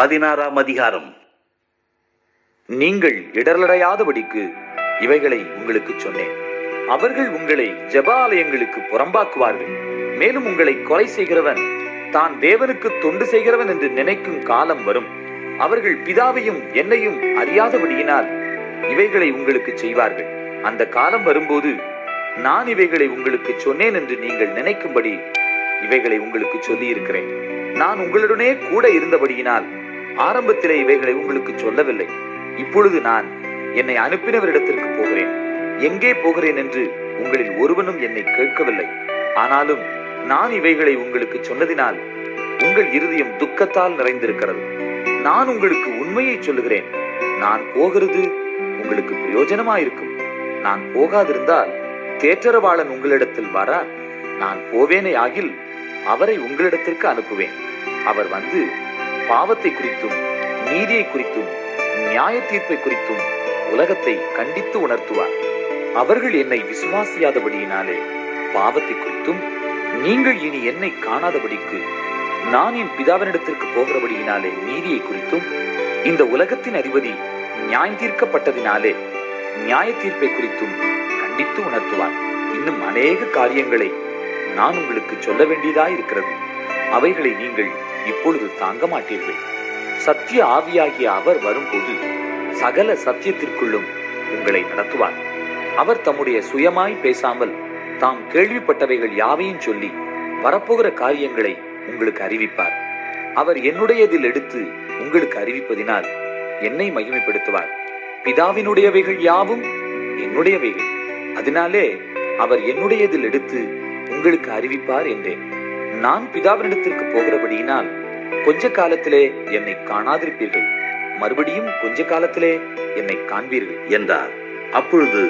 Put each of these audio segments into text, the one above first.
16ஆம் அதிகாரம். நீங்கள் இடரலடையாதபடிக்கு இவைகளை உங்களுக்கு சொன்னேன். அவர்கள் உங்களை ஜெப ஆலயங்களுக்கு புறம்பாக்குவார்கள். மேலும் உங்களை கொலை செய்கிறவன் தான் தேவனுக்கு தொண்டு செய்கிறவன் என்று நினைக்கும் காலம் வரும். அவர்கள் பிதாவையும் என்னையும் அறியாதபடியினால் இவைகளை உங்களுக்கு செய்வார்கள். அந்த காலம் வரும்போது நான் இவைகளை உங்களுக்கு சொன்னேன் என்று நீங்கள் நினைக்கும்படி இவைகளை உங்களுக்கு சொல்லி இருக்கிறேன். நான் உங்களுடனே கூட இருந்தபடியினால் ஆரம்பத்திலே இவைகளை உங்களுக்கு சொல்லவில்லை. இப்பொழுது நான் என்னை அனுப்பினவரிடத்திற்கு போகிறேன். எங்கே போகிறேன் என்று உங்களில் ஒருவனும் என்னை கேட்கவில்லை. ஆனாலும் நான் இவைகளை உங்களுக்கு சொன்னதினால் உங்கள் இருதயம் துக்கத்தால் நிறைந்திருக்கிறது. நான் உங்களுக்கு உண்மையை சொல்லுகிறேன். நான் போகிறது உங்களுக்கு பிரயோஜனமாயிருக்கும். நான் போகாதிருந்தால் தேற்றரவாளன் உங்களிடத்தில் வரார். நான் போவேனே ஆகில் அவரை உங்களிடத்திற்கு அனுப்புவேன். அவர் வந்து பாவத்தை குறித்தும் நீதியை குறித்தும் நியாய தீர்ப்பை குறித்தும் உலகத்தை கண்டித்து உணர்த்துவார். அவர்கள் என்னை விசுவாசியாதபடியினாலே பாவத்தை குறித்தும், நீங்கள் இனி என்னை காணாதபடிக்கு நான் என் பிதாவினிடத்திற்கு போகிறபடியினாலே நீதியை குறித்தும், இந்த உலகத்தின் அதிபதி நியாயம் தீர்க்கப்பட்டதினாலே நியாய தீர்ப்பை குறித்தும் கண்டித்து உணர்த்துவார். இன்னும் அநேக காரியங்களை நான் உங்களுக்கு சொல்ல வேண்டியதாயிருக்கிறது. அவைகளை நீங்கள் இப்பொழுது தாங்க மாட்டீர்கள். சத்திய ஆவியாகிய அவர் வரும்போது சகல சத்தியத்திற்குள்ளும் உங்களை நடத்துவார். அவர் தம்முடைய சுயமாய் பேசாமல் தாம் கேள்விப்பட்டவைகள் யாவையும் சொல்லி வரப்போகிற காரியங்களை உங்களுக்கு அறிவிப்பார். அவர் என்னுடையதில் எடுத்து உங்களுக்கு அறிவிப்பதினால் என்னை மகிமைப்படுத்துவார். பிதாவினுடையவைகள் யாவும் என்னுடையவைகள். அதனாலே அவர் என்னுடையதில் எடுத்து உங்களுக்கு அறிவிப்பார் என்றேன். நான் பிதாவினிடத்திற்கு போகிறபடியினால் கொஞ்ச காலத்திலே என்னை காணாதிருப்பீர்கள், மறுபடியும் கொஞ்ச காலத்திலே என்னை காண்பீர்கள் என்றார். அப்பொழுது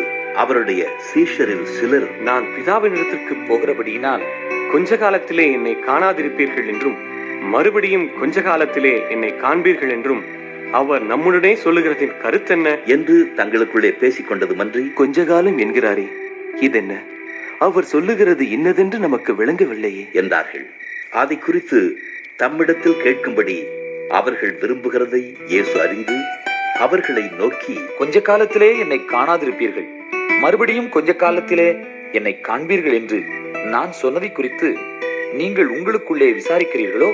அவருடைய சீஷரில் சிலர், நான் பிதாவினிடத்திற்கு போகிறபடியினால் கொஞ்ச காலத்திலே என்னை காணாதிருப்பீர்கள் என்றும் மறுபடியும் கொஞ்ச காலத்திலே என்னை காண்பீர்கள் என்றும் அவர் நம்முடனே சொல்லுகிறதின் கருத்தென்ன என்று தங்களுக்குள்ளே பேசிக் கொண்டதுமன்றி, கொஞ்ச காலம் என்கிறாரே, இதென்ன? அவர் சொல்லுகிறது இன்னதென்று நமக்கு விளங்கவில்லையே என்றார்கள். அதை குறித்து தம்மிடத்தில் கேட்கும்படி அவர்கள் விரும்புகிறதை இயேசு அறிந்து அவர்களை நோக்கி, கொஞ்ச காலத்திலே என்னை காணாதிருப்பீர்கள், மறுபடியும் கொஞ்ச காலத்திலே என்னை காண்பீர்கள் என்று நான் சொன்னதை குறித்து நீங்கள் உங்களுக்குள்ளே விசாரிக்கிறீர்களோ?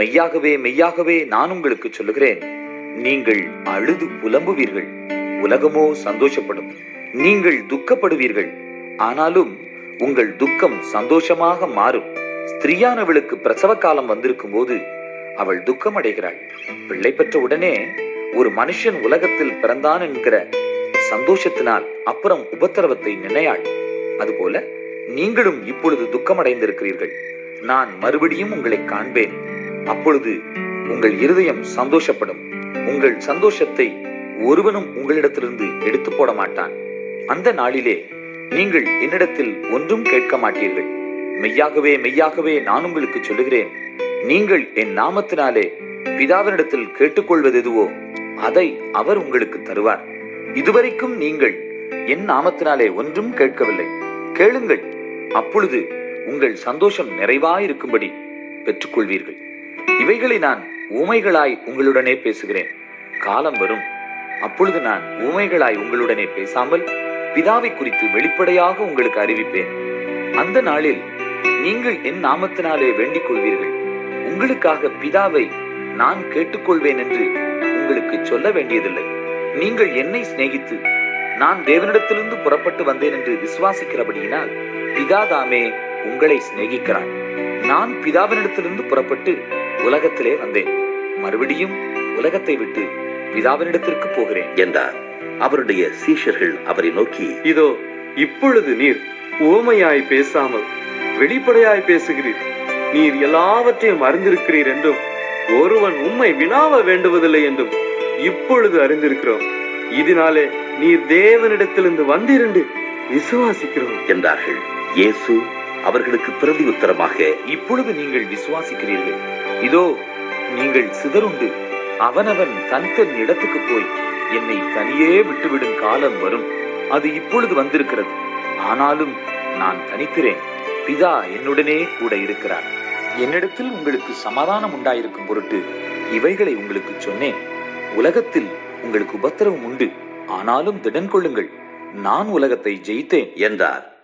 மெய்யாகவே மெய்யாகவே நான் உங்களுக்கு சொல்லுகிறேன், நீங்கள் அழுது புலம்புவீர்கள், உலகமோ சந்தோஷப்படும். நீங்கள் துக்கப்படுவீர்கள், ஆனாலும் உங்கள் துக்கம் சந்தோஷமாக மாறும். ஸ்திரீயானவளுக்கு பிரசவ காலம் வந்திருக்கும் போது அவள் துக்கம் அடைகிறாள். பிள்ளை பெற்ற உடனே ஒரு மனுஷன் உலகத்தில் பிறந்தான் என்கிற சந்தோஷத்தினால் அப்புறம் உபத்திரவத்தை நினையாள். அதுபோல நீங்களும் இப்பொழுது துக்கம் அடைந்திருக்கிறீர்கள். நான் மறுபடியும் உங்களை காண்பேன். அப்பொழுது உங்கள் இருதயம் சந்தோஷப்படும். உங்கள் சந்தோஷத்தை ஒருவனும் உங்களிடத்திலிருந்து எடுத்து போட மாட்டான். அந்த நாளிலே நீங்கள் என்னிடத்தில் ஒன்றும் கேட்க மாட்டீர்கள். மெய்யாகவே மெய்யாகவே நான் உங்களுக்கு சொல்லுகிறேன், நீங்கள் என் நாமத்தினாலே பிதாவினிடத்தில் கேட்டுக்கொள்வது எதுவோ அதை அவர் உங்களுக்கு தருவார். இதுவரைக்கும் நீங்கள் என் நாமத்தினாலே ஒன்றும் கேட்கவில்லை. கேளுங்கள், அப்பொழுது உங்கள் சந்தோஷம் நிறைவாயிருக்கும்படி பெற்றுக்கொள்வீர்கள். இவைகளை நான் ஊமைகளாய் உங்களுடனே பேசுகிறேன். காலம் வரும், அப்பொழுது நான் ஊமைகளாய் உங்களுடனே பேசாமல் பிதாவை குறித்து வெளிப்படையாக உங்களுக்கு அறிவிப்பேன். அந்த நாளில் நீங்கள் என் நாமத்தினாலே வேண்டிக் கொள்வீர்கள். உங்களுக்காக பிதாவை நான் கேட்டுக்கொள்வேன் என்று உங்களுக்கு சொல்ல வேண்டியதில்லை. நீங்கள் என்னை சிநேகித்து நான் தேவனிடத்திலிருந்து புறப்பட்டு வந்தேன் என்று விசுவாசிக்கிறபடியினால் பிதா தாமே உங்களை சிநேகிக்கிறார். நான் பிதாவினிடத்திலிருந்து புறப்பட்டு உலகத்திலே வந்தேன், மறுபடியும் உலகத்தை விட்டு பிதாவினிடத்திற்கு போகிறேன் என்றார். அவருடைய சீஷர்கள் அவரை நோக்கி, இதோ இப்பொழுது நீர் உவமையாய் பேசாமல் வெளிப்படையாய் பேசுகிறீர். நீர் எல்லாவற்றையும் அறிந்திருக்கிறீர் என்றும் ஒருவன் உம்மை வினாவ வேண்டுவதில்லை என்றும் இப்பொழுது அறிந்திருக்கிறோம். இதனாலே நீர் தேவனிடத்திலிருந்து வந்திருந்து விசுவாசிக்கிறோம் என்றார்கள். இயேசு அவர்களுக்கு பிரதி உத்தரமாக, இப்பொழுது நீங்கள் விசுவாசிக்கிறீர்கள். இதோ நீங்கள் சிதறுண்டு அவனவன் தன் தன் இடத்துக்கு போய் என்னை தனியே விட்டுவிடும் காலம் வரும். அது இப்பொழுது வந்திருக்கிறது. ஆனாலும் நான் தனிக்கிறேன், பிதா என்னுடனே கூட இருக்கிறார். என்னிடத்தில் உங்களுக்கு சமாதானம் உண்டாயிருக்கும் பொருட்டு இவைகளை உங்களுக்கு சொன்னேன். உலகத்தில் உங்களுக்கு உபத்திரவம் உண்டு, ஆனாலும் திடன் கொள்ளுங்கள், நான் உலகத்தை ஜெயித்தேன் என்றார்.